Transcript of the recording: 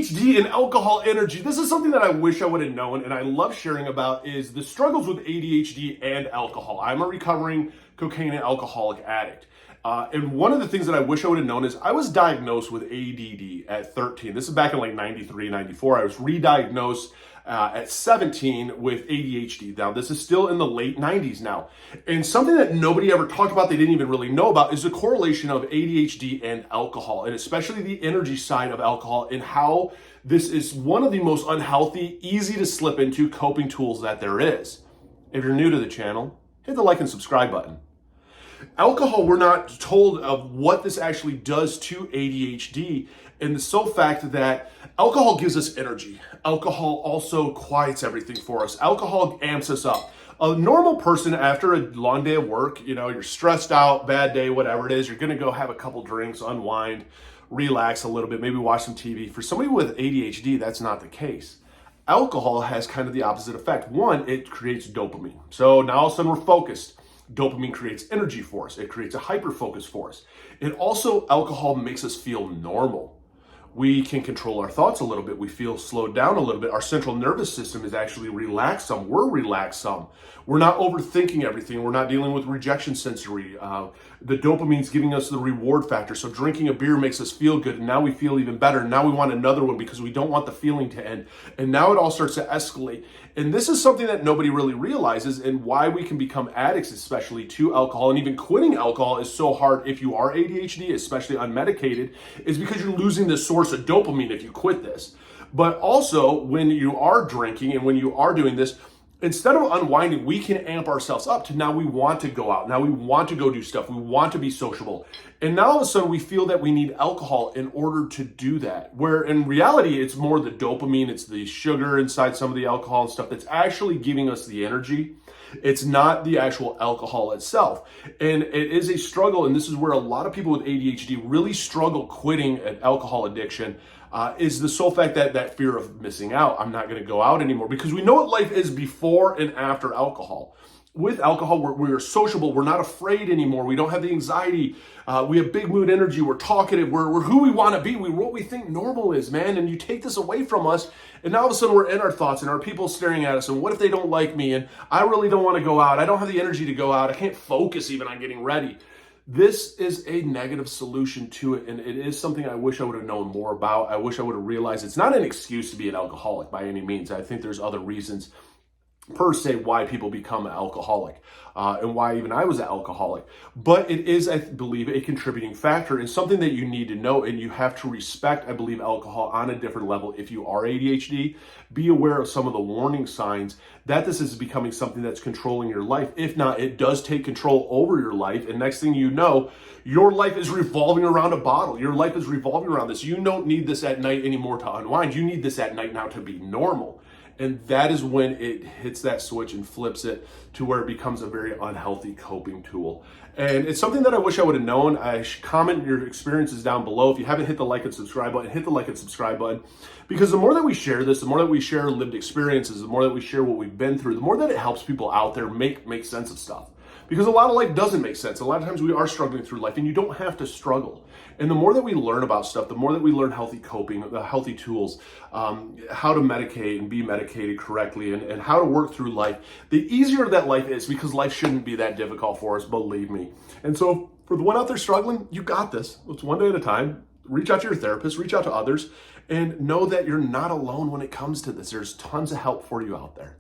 ADHD and alcohol energy. This is something that I wish I would have known and I love sharing about is the struggles with ADHD and alcohol. I'm a recovering cocaine and alcoholic addict. And one of the things that I wish I would have known is I was diagnosed with ADD at 13. This is back in like 93, 94. I was re-diagnosed at 17 with ADHD. Now, this is still in the late 90s now. And something that nobody ever talked about, they didn't even really know about, is the correlation of ADHD and alcohol, and especially the energy side of alcohol, and how this is one of the most unhealthy, easy to slip into coping tools that there is. If you're new to the channel, hit the like and subscribe button. Alcohol, we're not told of what this actually does to ADHD, and the sole fact that alcohol gives us energy. Alcohol also quiets everything for us. Alcohol amps us up. A normal person, after a long day of work, you're stressed out, bad day, whatever it is, you're gonna go have a couple drinks, unwind, relax a little bit, maybe watch some TV. For somebody with ADHD, that's not the case. Alcohol has kind of the opposite effect. One, it creates dopamine. So now all of a sudden we're focused. Dopamine creates energy for us. It creates a hyper focus for us. And also, alcohol makes us feel normal. We can control our thoughts a little bit. We feel slowed down a little bit. Our central nervous system is actually relaxed some. We're relaxed some. We're not overthinking everything. We're not dealing with rejection sensory. The dopamine's giving us the reward factor. So drinking a beer makes us feel good. And now we feel even better. Now we want another one because we don't want the feeling to end. And now it all starts to escalate. And this is something that nobody really realizes, and why we can become addicts, especially to alcohol. And even quitting alcohol is so hard if you are ADHD, especially unmedicated, is because you're losing the source of dopamine if you quit this. But also, when you are drinking and when you are doing this, instead of unwinding, we can amp ourselves up to now we want to go out. Now we want to go do stuff. We want to be sociable. And now all of a sudden we feel that we need alcohol in order to do that. Where in reality, it's more the dopamine, it's the sugar inside some of the alcohol and stuff that's actually giving us the energy. It's not the actual alcohol itself. And it is a struggle. And this is where a lot of people with ADHD really struggle quitting an alcohol addiction. Is the sole fact that fear of missing out. I'm not going to go out anymore, because we know what life is before and after alcohol. With alcohol, we're sociable. We're not afraid anymore. We don't have the anxiety. We have big mood energy. We're talkative. We're who we want to be. We're what we think normal is, man. And you take this away from us, and now all of a sudden we're in our thoughts, and our people staring at us. And what if they don't like me? And I really don't want to go out. I don't have the energy to go out. I can't focus even on getting ready. This is a negative solution to it, and it is something I wish I would have known more about. I wish I would have realized it's not an excuse to be an alcoholic by any means. I think there's other reasons per se why people become alcoholic, and why even I was an alcoholic. But it is, I believe, a contributing factor and something that you need to know, and you have to respect, I believe, alcohol on a different level. If you are ADHD, be aware of some of the warning signs that this is becoming something that's controlling your life. If not, it does take control over your life, and next thing you know, your life is revolving around a bottle. Your life is revolving around this. You don't need this at night anymore to unwind. You need this at night now to be normal. And that is when it hits that switch and flips it to where it becomes a very unhealthy coping tool. And it's something that I wish I would have known. Comment your experiences down below. If you haven't hit the like and subscribe button, hit the like and subscribe button. Because the more that we share this, the more that we share lived experiences, the more that we share what we've been through, the more that it helps people out there make sense of stuff. Because a lot of life doesn't make sense. A lot of times we are struggling through life, and you don't have to struggle. And the more that we learn about stuff, the more that we learn healthy coping, healthy tools, how to medicate and be medicated correctly, and how to work through life, the easier that life is, because life shouldn't be that difficult for us, believe me. And so for the one out there struggling, you got this. It's one day at a time. Reach out to your therapist, reach out to others, and know that you're not alone when it comes to this. There's tons of help for you out there.